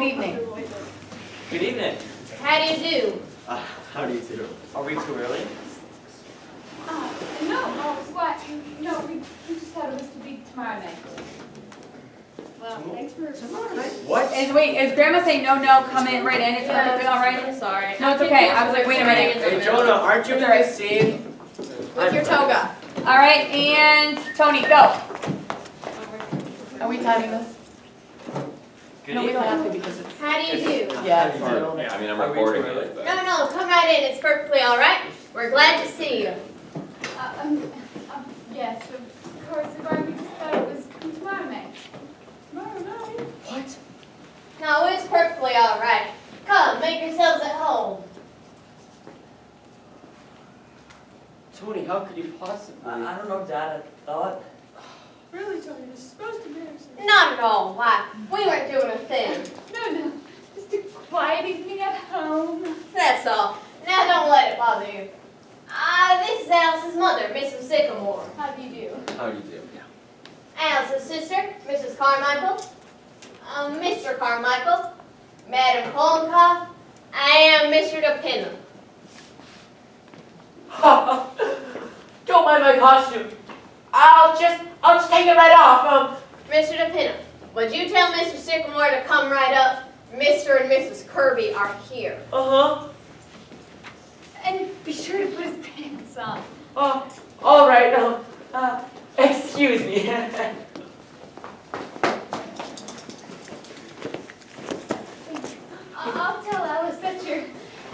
Good evening. Good evening. How do you do? How do you do? Are we too early? No, what? No, we just thought it was to be tomorrow night. Well, thanks for... What? Is Grandma saying no, come in right in, it's perfectly all right? Sorry. No, it's okay, I was like, wait a minute. Hey, Jonah, aren't you in the scene? With your toga. All right, and Tony, go. Are we timing this? Good No, we don't evening. have to because it's. How do you do? Yeah. Yeah, I mean, I'm Are we recording too early? it, but. No, come right in. It's perfectly all right. We're glad to see you. Yes, of course, we just thought it was tomorrow night. Tomorrow night? What? No, it's perfectly all right. Come, make yourselves at home. Tony, how could you possibly? I don't know, Dad. I thought. Really, Tony, this is supposed to be embarrassing. Not at all. Why? We weren't doing a thing. No, just to quiet evening at home. That's all. Now don't let it bother you. This is Alice's mother, Mrs. Sycamore. How do you do? How do you do? Alice's sister, Mrs. Carmichael. Mr. Carmichael. Madam Kollenkoff. I am Mr. DePinham. Don't mind my costume. I'll just take it right off. Mr. DePinham, would you tell Mr. Sycamore to come right up? Mr. and Mrs. Kirby are here. And be sure to put his pants on. All right. Excuse me. I'll tell Alice that you're...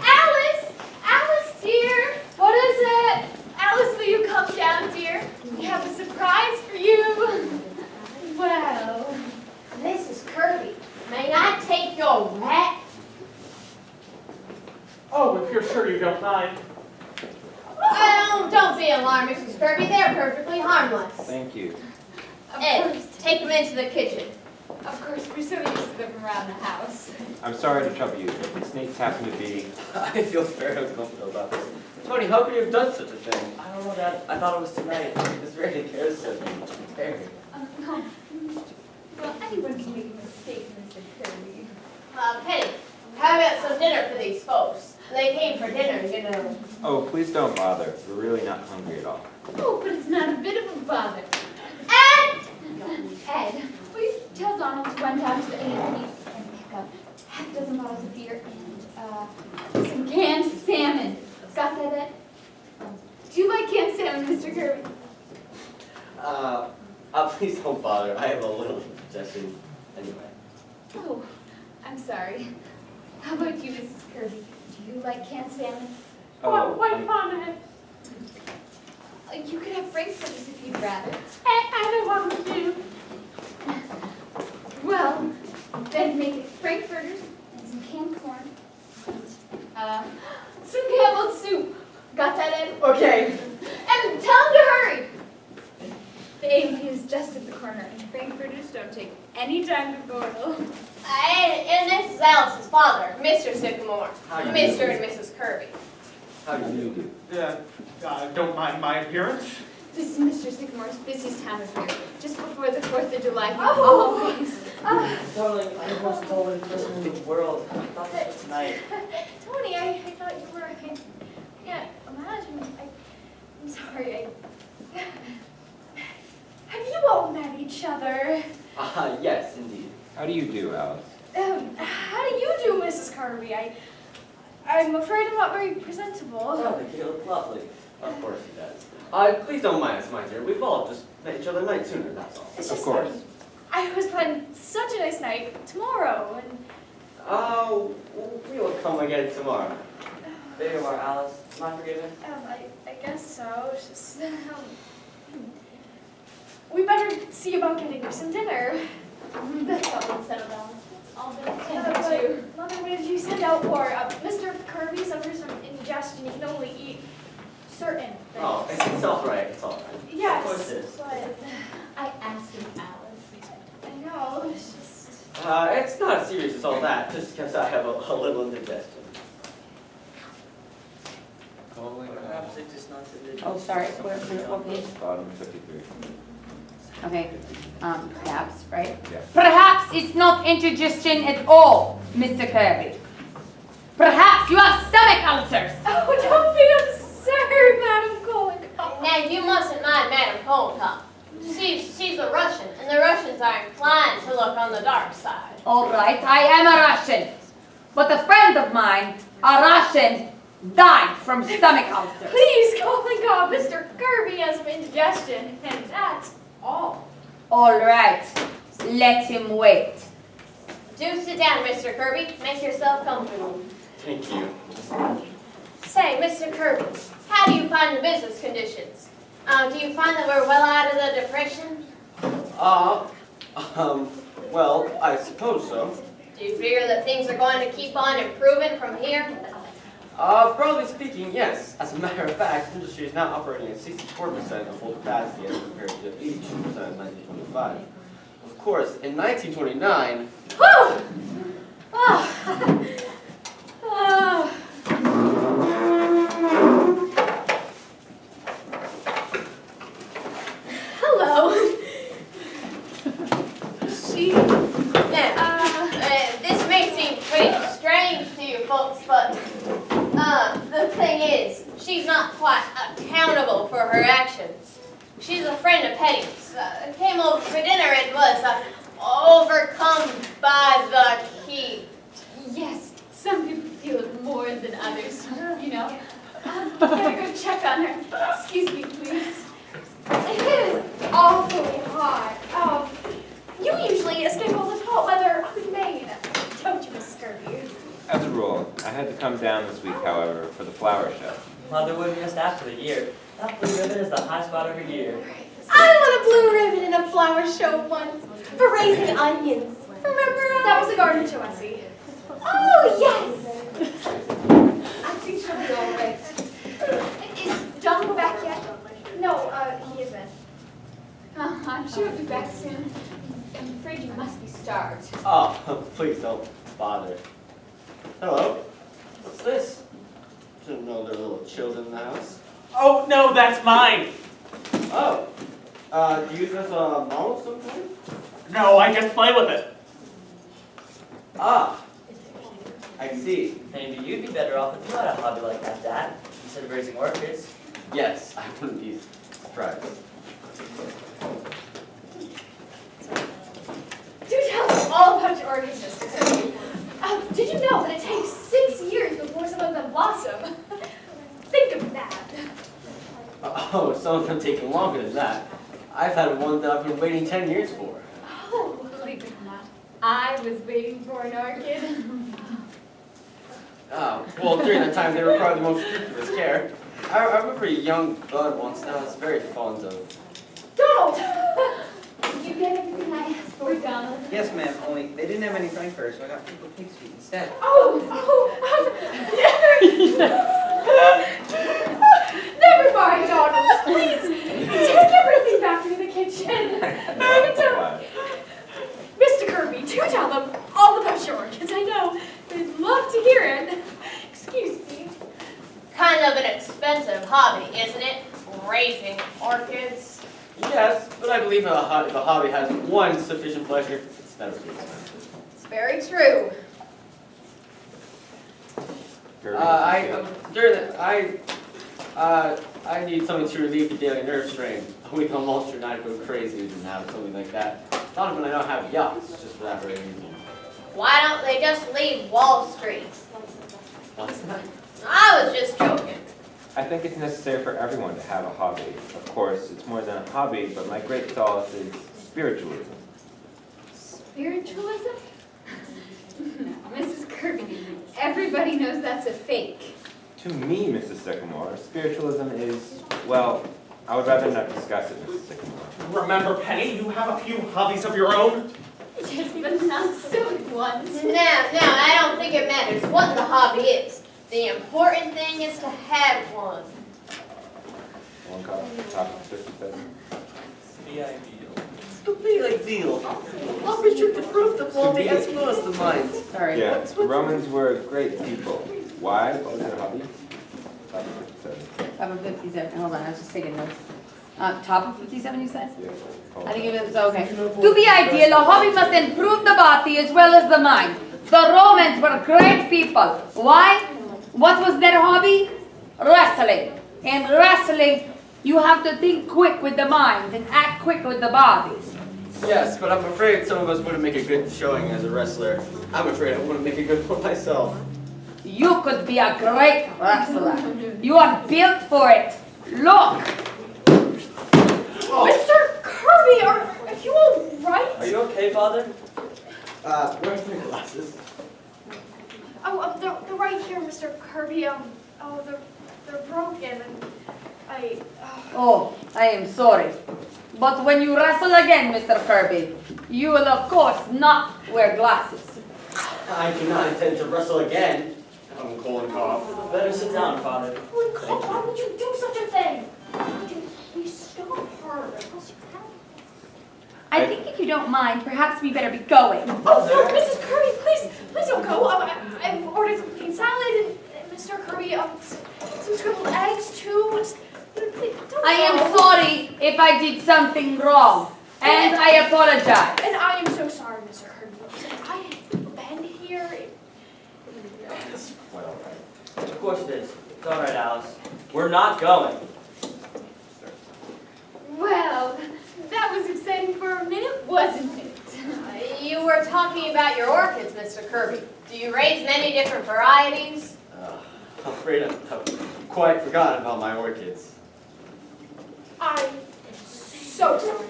Alice! Alice, dear! What is it? Alice, will you come down, dear? We have a surprise for you. Well... Mrs. Kirby, may I take your rat? Oh, if you're sure you don't mind. Don't be alarmed, Mrs. Kirby. They're perfectly harmless. Thank you. Of Ed, course, take them into the kitchen. of course, we're so used to them around the house. I'm sorry to trouble you, but the snakes happen to be. I feel very uncomfortable about this. Tony, how could you have done such a thing? I don't know, Dad. I thought it was tonight. This really cares so very. No. Well, anyone can make a mistake, Mr. Kirby. Penny, how about some dinner for these folks? They came for dinner, you know. Oh, please don't bother. We're really not hungry at all. Oh, but it's not a bit of a bother. Ed, will you tell Donald to run down to the A&P and pick up half a dozen bottles of beer and some canned salmon. Got that, Ed? Do you like canned salmon, Mr. Kirby? Please don't bother. I have a little suggestion anyway. Oh, I'm sorry. How about you, Mrs. Kirby? Do you like canned salmon? Oh, fond of it. You could have frankfurters if you'd rather. I don't want to do. Well, then make it frankfurters and some canned corn. Some Campbell's soup. Got that, Ed? Okay. And tell him to hurry. The A&P is just at the corner, and frankfurters don't take any time to boil. And this is Alice's father, Mr. Sycamore. How do you Mr. do? and Mrs. Kirby. How do you do? Don't mind my appearance. This is Mr. Sycamore's busiest time of year. Just before the 4th of July, he Oh. always... Darling, I almost told every person in the world. I thought this was tonight. Tony, I thought you were... I can't imagine. I'm sorry. Have you all met each other? Yes, indeed. how do you do, Alice? How do you do, Mrs. Kirby? I'm afraid I'm not very presentable. Oh, you look lovely. Of course he does. Please don't mind us, my dear. We've all just met each other a night sooner, that's all. It's Of just course. I was planning such a nice night tomorrow, and Oh, we will come again tomorrow. There you are, Alice. Am I forgiven? I guess so. It's just we better see about getting her some dinner. That's all been settled down. It's all been attended But, to. Mother, what did you send out for? Mr. Kirby suffers from indigestion. He can only eat certain things. Oh, it's all right. It's all right. Yes, Of course it is. but I asked him, Alice. I know, it's just... It's not as serious as all that, just because I have a little indigestion. Perhaps it is not the Oh, sorry, what page? Bottom 53. Okay, perhaps, right? Yeah. Perhaps it's not indigestion at all. Mr. Kirby. Perhaps you have stomach ulcers. Oh, don't be absurd, Madam Kolnikov. Now, you mustn't mind Madam Kolnikov. She's a Russian, and the Russians are inclined to look on the dark side. All right, I am a Russian. But a friend of mine, a Russian, died from stomach ulcers. Please, Kolnikov, Mr. Kirby has some indigestion, and that's all. All right, let him wait. Do sit down, Mr. Kirby. Make yourself comfortable. Thank you. Say, Mr. Kirby, how do you find the business conditions? Do you find that we're well out of the depression? Well, I suppose so. Do you figure that things are going to keep on improving from here? Broadly speaking, yes. As a matter of fact, the industry is now operating at 64% of full capacity as compared to 82% in 1925. Of course, in 1929, Hello. This may seem pretty strange to you folks, but the thing is, she's not quite accountable for her actions. She's a friend of Petty's. Came over for dinner and was overcome by the heat. Yes, some people feel it more than others, you know. I gotta go check on her. Excuse me, please. It is awfully hot. You usually escape all this hot weather up in Maine, don't you, Miss Kirby? As a rule, I had to come down this week, however, for the flower show. Mother would miss after the year. That blue ribbon is the high spot over here. I won a blue ribbon in a flower show once for raising onions. Remember That was the garden show, I see. Oh, yes. I think she'll be all right. Is John back yet? No, he isn't. I'm sure he'll be back soon. I'm afraid you must be starved. oh, please don't bother. Hello? What's this? Didn't know there were little children in the house. Oh, no, that's mine. Oh. Do you use this model of some kind? No, I just play with it. Ah. I see. Maybe you'd be better off if you had a hobby like that, Dad, instead of raising orchids. Yes, I wouldn't be surprised. Do tell us all about your orchids, Mr. Kirby. Did you know that it takes 6 years before some of them blossom? Think of that. Oh, some of them taking longer than that. I've had one that I've been waiting 10 years for. Oh, believe it or not, I was waiting for an orchid. Oh, well, during that time they required the most scrupulous care. I remember a young bud once that I was very fond of. Donald! Did you get everything I asked for, Donald? Yes, ma'am, only they didn't have any frankfurters, so I got people pig feet instead. Never mind, Donald. Please, take everything back to the kitchen. Mr. Kirby, do tell them all about your orchids. I know they'd love to hear it. Excuse me. Kind of an expensive hobby, isn't it? Raising orchids. Yes, but I believe if a hobby has one sufficient pleasure, it's never too expensive. It's very true. I need something to relieve the daily nerve strain. A week on Wall Street, I'd go crazy and have something like that. Not when I don't have yachts, just for that very reason. Why don't they just leave Wall Street? What's that? I was just joking. I think it's necessary for everyone to have a hobby. Of course, it's more than a hobby, but my great solace is spiritualism. Spiritualism? No, Mrs. Kirby, everybody knows that's a fake. To me, Mrs. Sycamore, spiritualism is, well, I would rather not discuss it, Mrs. Sycamore. Remember, Penny, you have a few hobbies of your own. Yes, but not silly ones. No, I don't think it matters what the hobby is. The important thing is to have one. One call, topic 57. The ideal. To be like zeal. I'll be sure to prove the faulty as well as the mind. Sorry. Yeah, the Romans were great people. Why? What was their hobby? Topic 57. Top of 57. Hold on, I was just taking notes. Top of 57, you said? Yeah. I think it was okay. To be ideal, a hobby must improve the body as well as the mind. The Romans Russians were great people. Why? What was their hobby? Wrestling. In wrestling, you have to think quick with the mind and act quick with the body. Yes, but I'm afraid some of us wouldn't make a good showing as a wrestler. I'm afraid I wouldn't make a good one myself. You could be a great wrestler. You are built for it. Look. Mr. Kirby, are you all right? Are you okay, Father? Where's my glasses? Oh, they're right here, Mr. Kirby. They're broken, and I. Oh, I am sorry. But when you wrestle again, Mr. Kirby, you will of course not wear glasses. I do not intend to wrestle again. I'm cold and cough. Better sit down, Father. Holy cow, why would you do such a thing? Please stop her. I think if you don't mind, perhaps we better be going. Oh, no, Mrs. Kirby, please don't go. I've ordered some plain salad and Mr. Kirby, some scrambled eggs too. Just, please, don't I am go. sorry if I did something wrong, and I apologize. And I am so sorry, Mr. Kirby. I have been here. It's quite all right. Of course it is. It's all right, Alice. We're not going. Well, that was exciting for a minute, wasn't it? You were talking about your orchids, Mr. Kirby. Do you raise many different varieties? I'm afraid I've quite forgotten about my orchids. I am so sorry.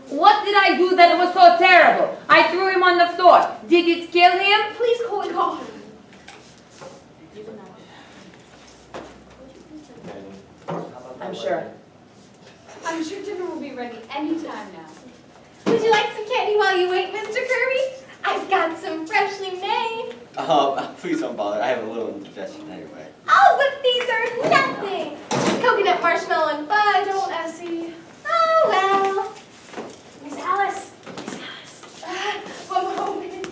What did I do that was so terrible? I threw him on the floor. Did it kill him? Please call and call him. I'm sure. I'm sure dinner will be ready any time now. Would you like some candy while you wait, Mr. Kirby? I've got some freshly made. Please don't bother. I have a little indigestion anyway. Oh, but these are nothing. Coconut marshmallow and fudge. Don't, Essie. Oh, well. Miss Alice. Miss Alice. One moment.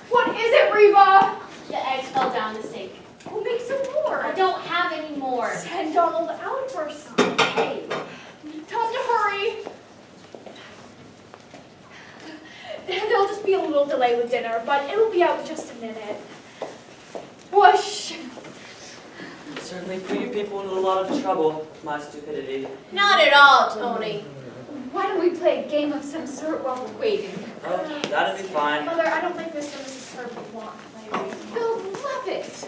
What is it, Reba? The eggs fell down the sink. We'll make some more. I don't have any more. Send Donald out for some. Hey, time to hurry. There'll just be a little delay with dinner, but it'll be out in just a minute. Whoosh. Certainly put you people into a lot of trouble, my stupidity. Not at all, Tony. Why don't we play a game of some sort while we're waiting? Oh, that'd be fine. Mother, I don't think Mr. and Mrs. Kirby want to play. They'll love it.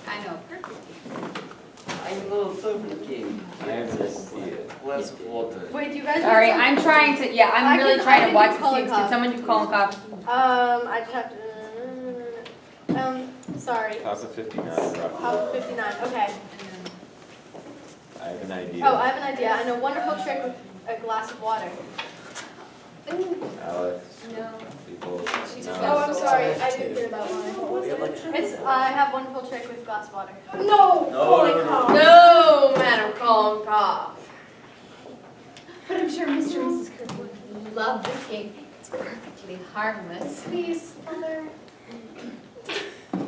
I know perfectly. I'm a little slow for the game. I have to see it. Glass of water. Wait, you guys Sorry, I'm trying to, yeah, I'm really trying to watch the call scenes. a Can cop. someone do call and cough? I just have to. Sorry. Top of 59, roughly. Top 59. Okay. I have an idea. Oh, I have an idea. I know a wonderful trick with a glass of water. Alex, No. people. Oh, I'm sorry. I didn't hear about mine. I have a wonderful trick with glass of water. No, holy cow. No, Madam Call and Cough. But I'm sure Mr. and Mrs. Kirby would Love this game. It's perfectly harmless. please, Mother.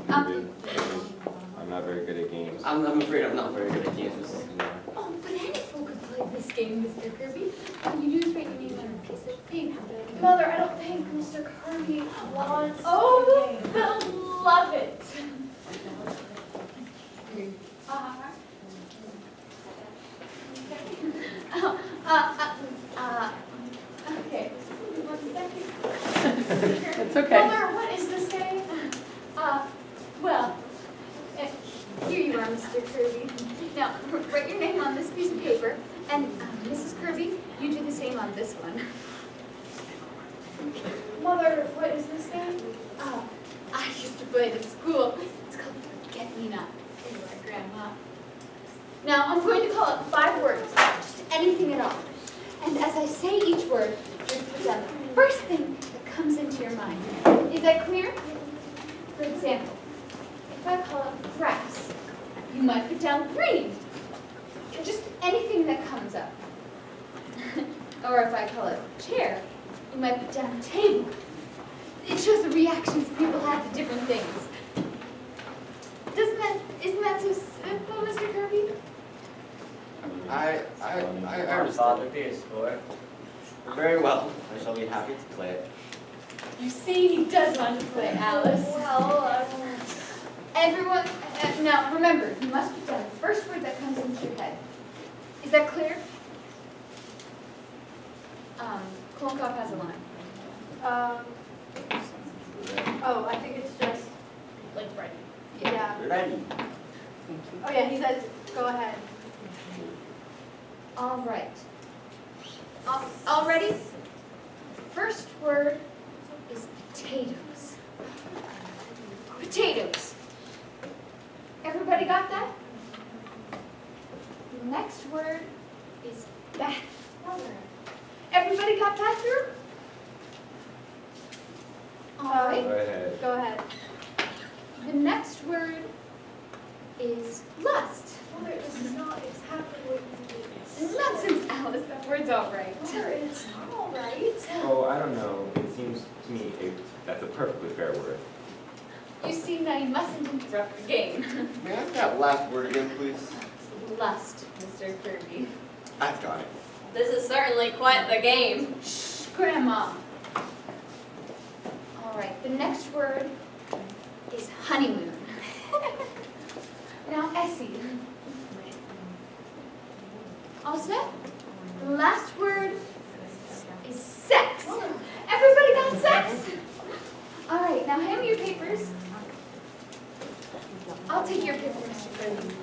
I'm not very good at games. I'm afraid I'm not very good at games, Mrs. Lenore. Oh, but any fool could play this game, Mr. Kirby. All you do is write your name on a piece of paper. Mother, I don't think Mr. Kirby wants. Oh, they'll love it. Okay. 1 second. It's okay. Mother, what is this game? Well, here you are, Mr. Kirby. Now, write your name on this piece of paper, and Mrs. Kirby, you do the same on this one. Mother, what is this game? I used to play it at school. It's called Forget-Me-Not. Here you are, Grandma. Now, I'm going to call up 5 words, just anything at all. And as I say each word, you put down the first thing that comes into your mind. Is that clear? For example, if I call up grass, you might put down green. Just anything that comes up. Or if I call it chair, you might put down table. It shows the reactions people have to different things. Isn't that so simple, Mr. Kirby? I Our understand. Father, be a sport. Very well. I shall be happy to play it. You see, he does want to play Alice. Well, Everyone, now remember, you must put down the first word that comes into your head. Is that clear? Klokov has a line. oh, I think it's just, Like Brady. yeah. Ready. Oh, yeah, he says, go ahead. All right. All ready? First word is potatoes. Potatoes. Everybody got that? The next word is bathroom. Everybody got bathroom? All right. Go ahead. Go ahead. The next word is lust. Mother, this is not exactly what you need. Nonsense, Alice. That word's all right. Mother, it's not all right. Oh, I don't know. It seems to me that's a perfectly fair word. You see, now you mustn't interrupt the game. May I have that last word again, please? Lust, Mr. Kirby. I've got it. This is certainly quite the game. Shh, Grandma. All right, the next word is honeymoon. Now, Essie. All set? The last word is sex. Everybody got sex? All right, now hand me your papers. I'll take your paper, Mr. Kirby.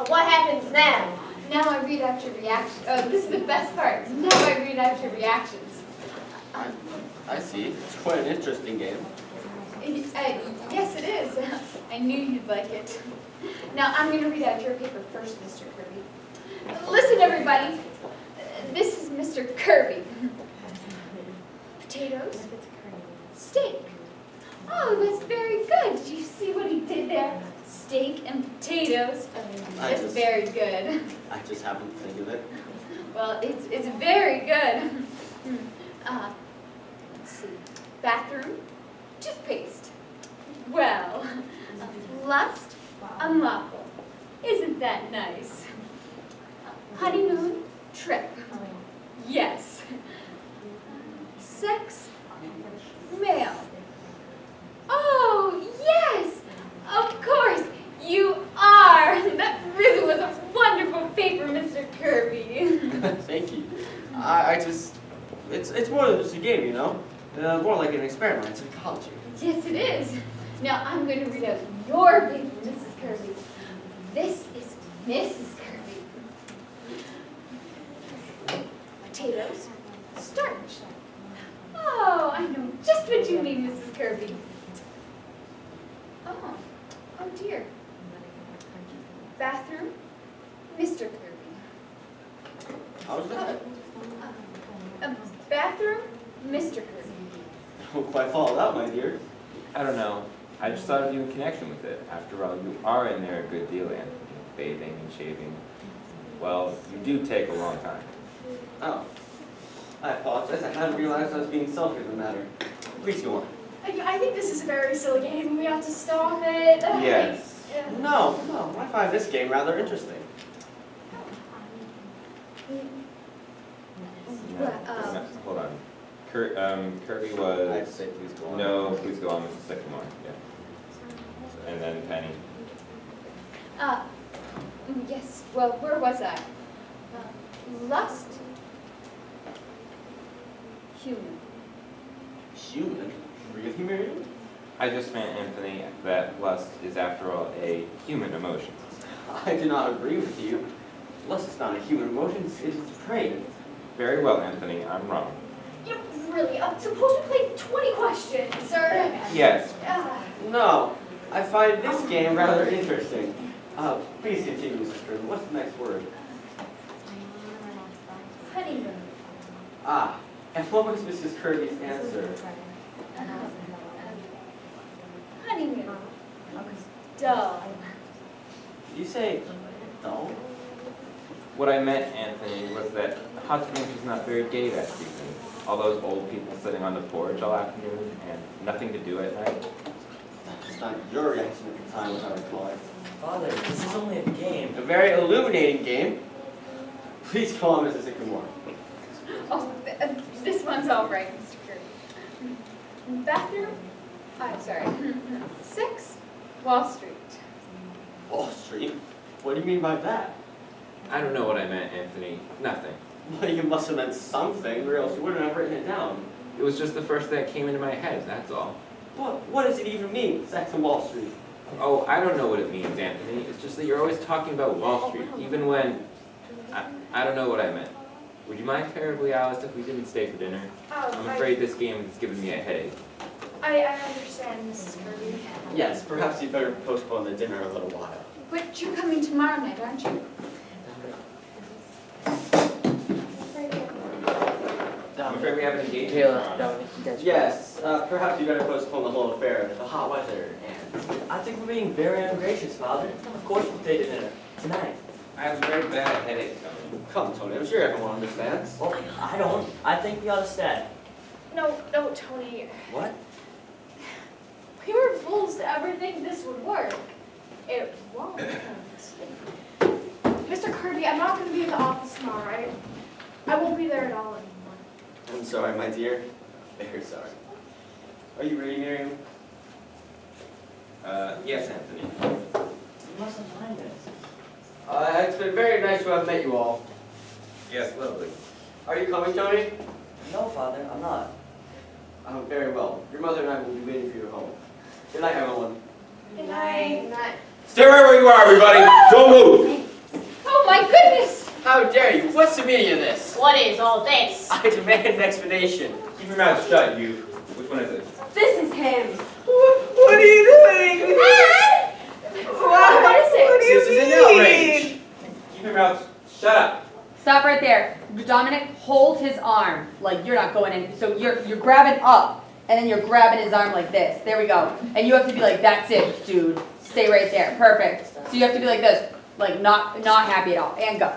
What happens now? Now I read out your reactions. Oh, this is the best part. Now I read out your reactions. I see. It's quite an interesting game. Yes, it is. I knew you'd like it. Now I'm going to read out your paper first, Mr. Kirby. Listen, everybody. This is Mr. Kirby. Potatoes. Steak. Oh, that's very good. Do you see what he did there? Steak and potatoes. That's very good. I just happened to think of it. Well, it's very good. Let's see. Bathroom, toothpaste. Well, lust, unlawful. Isn't that nice? Honeymoon, trip. Yes. Sex, male. Oh, yes! Of course, you are! That really was a wonderful paper, Mr. Kirby. Thank you. I just, it's more than just a game, you know? More like an experiment in psychology. Yes, it is. Now I'm going to read out your paper, Mrs. Kirby. This is Mrs. Kirby. Potatoes, starch. Oh, I know just what you mean, Mrs. Kirby. Oh dear. Bathroom, Mr. Kirby. How's that? Bathroom, Mr. Kirby. Don't quite follow that, my dear. I don't know. I just thought of you in connection with it. After all, you are in there a good deal, Anthony. Bathing and shaving. Well, you do take a long time. Oh. I apologize. I hadn't realized I was being selfish in the matter. Please go on. I think this is a very silly game. We have to stop it. Yes. No. I find this game rather interesting. No, hold on. Kirby I'd was... say please go on. No, please go on with the second one. Yeah. And then Penny. Yes, well, where was I? Lust, human. Human? Really, Miriam? I just meant, Anthony, that lust is, after all, a human emotion. I do not agree with you. Lust is not a human emotion, it is depraved. Very well, Anthony, I'm wrong. You know, really, suppose we play 20 questions, sir. Yes. No, I find this game rather interesting. Please continue, sister. What's the next word? Honeymoon. Ah, and what was Mrs. Kirby's answer? Honeymoon. Dull. Did you say dull? What I meant, Anthony, was that Hot Springs was not very gay that season. All those old people sitting on the porch all afternoon and nothing to do at night. That's not your reaction at the time, as I recall it. Father, this is only a game. A very illuminating game. Please call on Mrs. Sycamore. Oh, this one's all right, Mr. Kirby. Bathroom? I'm sorry. 6 Wall Street. Wall Street? What do you mean by that? I don't know what I meant, Anthony. Nothing. Well, you must have meant something, or else you wouldn't have written it down. It was just the first thing that came into my head, that's all. What does it even mean, sex on Wall Street? Oh, I don't know what it means, Anthony. It's just that you're always talking about Wall Street, even when... I don't know what I meant. Would you mind terribly, Alice, if we didn't stay for dinner? I'm afraid this game is giving me a headache. I understand, Mrs. Kirby. Yes, perhaps you'd better postpone the dinner a little while. But you're coming tomorrow night, aren't you? I'm afraid we have an engagement tomorrow. Yes, perhaps you better postpone the whole affair. The hot weather and... I think we're being very ungracious, Father. Of course we'll stay to dinner. Tonight. I have a very bad headache coming. Come, Tony, I'm sure everyone understands. Well, I don't. I think we ought to stay. No, Tony. What? We were fools to ever think this would work. It won't. Mr. Kirby, I'm not going to be in the office tomorrow, right? I won't be there at all anymore. I'm sorry, my dear. Very sorry. Are you ready, Miriam? Yes, Anthony. You mustn't mind this. It's been very nice to have met you all. Yes, lovely. Are you coming, Tony? No, Father, I'm not. Very well. Your mother and I will be waiting for you at home. Good night, everyone. Good night. Stay wherever you are, everybody! Don't move! Oh my goodness! How dare you? What's the meaning of this? What is all this? I demand an explanation. Keep your mouth shut, you. Which one is it? This is him. What are you doing? What is it? What do you This is an mean? outrage. Keep your mouth shut up. Stop right there. Dominic, hold his arm. Like you're not going in. So you're grabbing up, and then you're grabbing his arm like this. There we go. And you have to be like, that's it, dude. Stay right there. Perfect. So you have to be like this, like not happy at all. And go.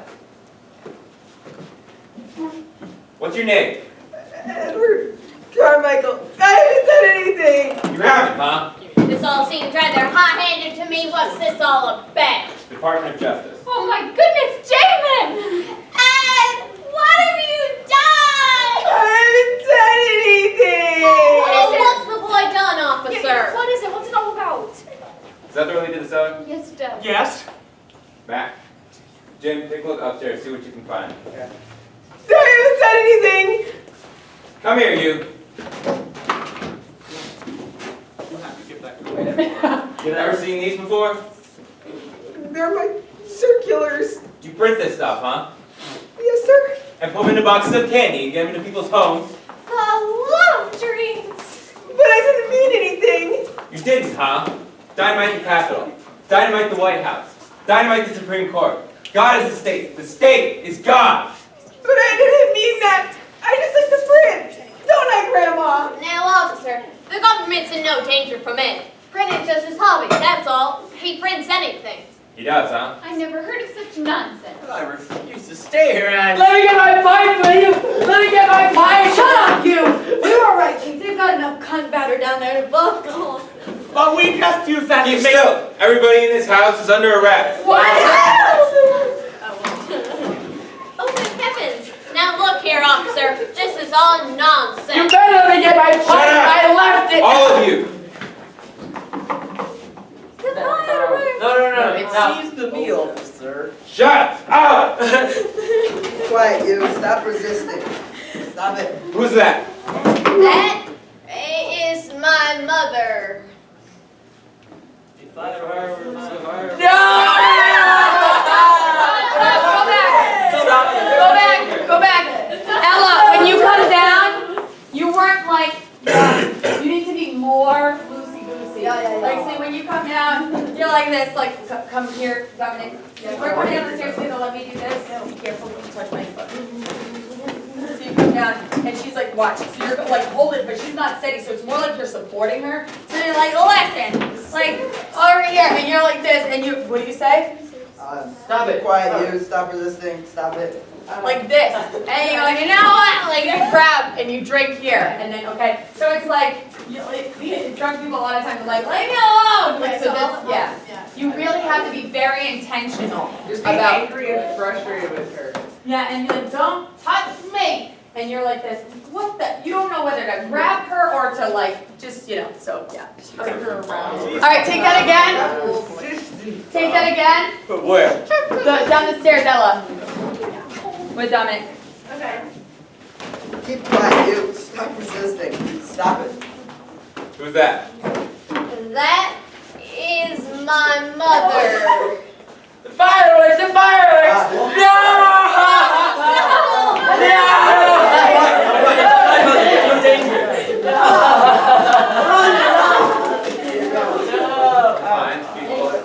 What's your name? Edward Carmichael. I haven't done anything. You haven't, huh? This all seems rather hot-handed to me. What's this all about? Department of Justice. Oh my goodness, Jamin! And what have you done? I haven't done anything. What's the boy done, officer? What is it? What's it all about? Is that the one who did the sewing? Yes, it does. Yes? Matt. Jim, take a look upstairs, see what you can find. I haven't done anything. Come here, you. You have to give that to me. You've never seen these before? They're my circulars. You print this stuff, huh? Yes, sir. And put them into boxes of candy and get them into people's homes? I love dreams. But I didn't mean anything. You didn't, huh? Dynamite the Capitol. Dynamite the White House. Dynamite the Supreme Court. God is the state. The state is God. But I didn't mean that. I just like to print. Don't I, Grandma? Now, officer, the government's in no danger from it. Printing's just his hobby, that's all. He prints anything. He does, huh? I never heard of such nonsense. I refuse to stay here and... Let me get my pipe, will you? Let me get my pipe. Shut up, you! You're all right, Chief. They've got enough cunt batter down there to both go. But we just use that Keep to make... still. Everybody in this house is under arrest. What? Oh my heavens. Now look here, officer. This is all You nonsense. better let me get my pipe. Shut up. I left it. All of you. No. It seems to me, officer. Shut up! Quiet, you. Stop resisting. Stop it. Who's that? That is my mother. Go back. Ella, when you come down, you weren't like, you need to be more loosey-goosey. Yeah. Like, see, when you come down, you're like this, like, come here, Dominic. We're down the stairs, so let me do this. Be careful when you touch my foot. So you come down, and she's like, watch. So you're like, hold it, but she's not steady, so it's more like you're supporting her. So you're like, listen, like, over here, and you're like this, and you, what do you say? Stop it. Quiet, you. Stop resisting. Stop it. Like this, and you go, you know what? Like you grab and you drink here, and then okay. So it's like, drunk people a lot of times are like, leave me alone. Like so, this, yeah. You really have to be very intentional Just be about. angry and frustrated with her. Yeah, and you're like, don't touch me. and you're like this, what the, you don't know whether to grab her or to like, just, you know, so, yeah. Okay. All right, take that again. Take that again. Where? Down the stairs, Ella. With Dominic. Okay. Keep quiet, you. Stop resisting. Stop it. Who's that? That is my mother. The fireworks! The fireworks!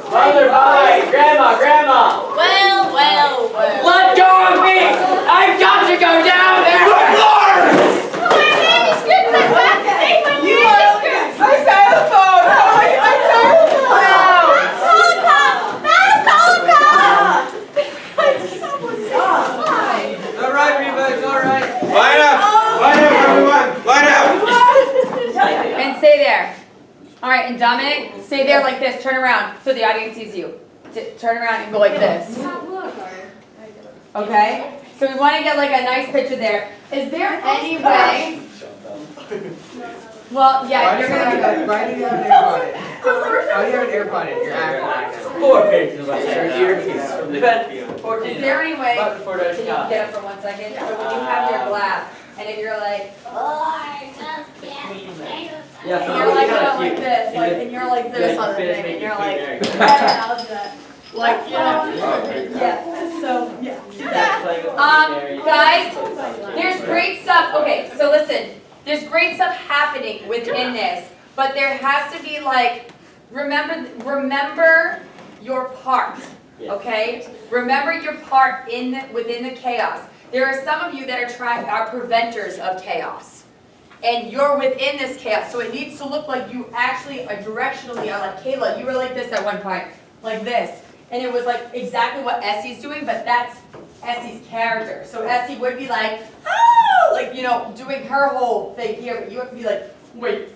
Mother, bye! Grandma! Well, well, well. Let go of me! I've got to go down there! My manuscripts are back to say my manuscripts. My xylophone! Oh, my xylophone! It's all right, Reba, it's all right. Line up! Line up, everyone! Line up! And stay there. All right, and Dominic, stay there like this. Turn around so the audience sees you. Turn around and go like this. Okay? So we want to get like a nice picture there. Is there any way? Well, yeah, you're gonna. Why do you have an AirPod in? Why do you have an AirPod in? You're acting. 4 pages of Your earpiece from the 14. Is there any way? But before Can those you get up for 1 second? So when you have your glass, and if you're like, Yeah, and you're like, like this, like, and you're like this on the thing, and you're like, yeah, I'll do that. Like, you know, yeah. So yeah, do that. Guys, there's great stuff. Okay, so listen, there's great stuff happening within this, but there has to be like, remember your part. Okay, remember your part within the chaos. There are some of you that are preventers of chaos. And you're within this chaos, so it needs to look like you actually are directionally are like Kayla. You were like this at one point, like this. And it was like exactly what Essie's doing, but that's Essie's character. So Essie would be like, ah, like, you know, doing her whole thing here, but you have to be like, wait,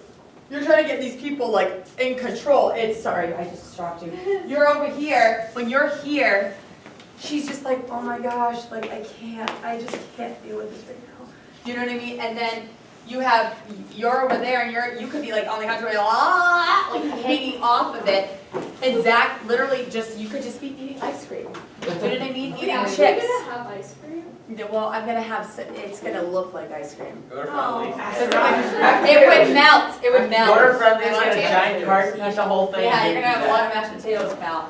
you're trying to get these people like in control. Sorry, I just stopped you. You're over here, when you're here, she's just like, oh my gosh, like I just can't deal with this right now. You know what I mean? And then you're over there and you could be like on the couch, like hanging off of it. And Zach literally you could just be eating ice cream. You know what I mean? Eating chips. Are you gonna have ice cream? Well, I'm gonna have, it's gonna look like ice cream. Order friendly. It would melt, it would melt. Order friendly is I got want a you. giant cart, that's the whole thing. Yeah, you're gonna have a lot of mashed potatoes now.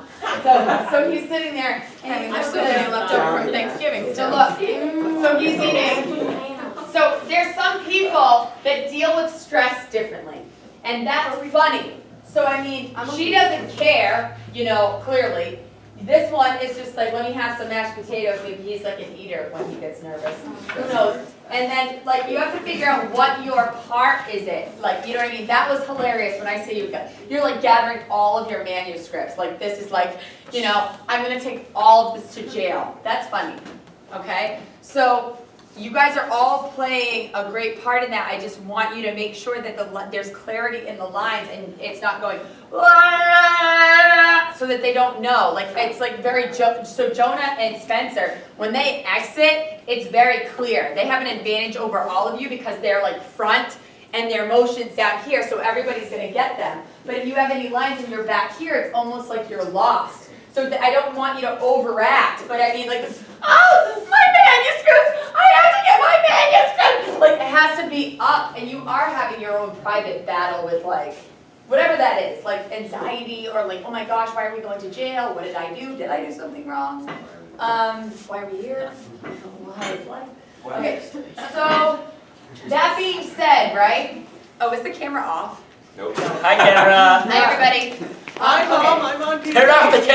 So he's sitting there, and there's still any left over from Thanksgiving, still look. So he's eating. So there's some people that deal with stress differently, and that's funny. So I mean, she doesn't care, you know, clearly. This one is just like, let me have some mashed potatoes. Maybe he's like an eater when he gets nervous. Who knows? And then, like, you have to figure out what your part is it. Like, you know what I mean? That was hilarious when I say you're like gathering all of your manuscripts. Like, this is like, you know, I'm going to take all of this to jail. That's funny. Okay? So you guys are all playing a great part in that. I just want you to make sure that there's clarity in the lines and it's not going so that they don't know. Like, it's like very so Jonah and Spencer, when they exit, it's very clear. They have an advantage over all of you because they're like front and their motion's down here, so everybody's gonna get them. But if you have any lines and you're back here, it's almost like you're lost. So I don't want you to overact, but I mean like, oh, my manuscripts! I have to get my manuscript! Like, it has to be up, and you are having your own private battle with like, whatever that is, like anxiety or like, oh my gosh, why are we going to jail? What did I do? Did I do something wrong? Why are we here? How is life? Okay, so that being said, right? Oh, is the camera off? Nope. Hi, camera. Hi, everybody. Hi, Mom. I'm on TV. Turn off the camera.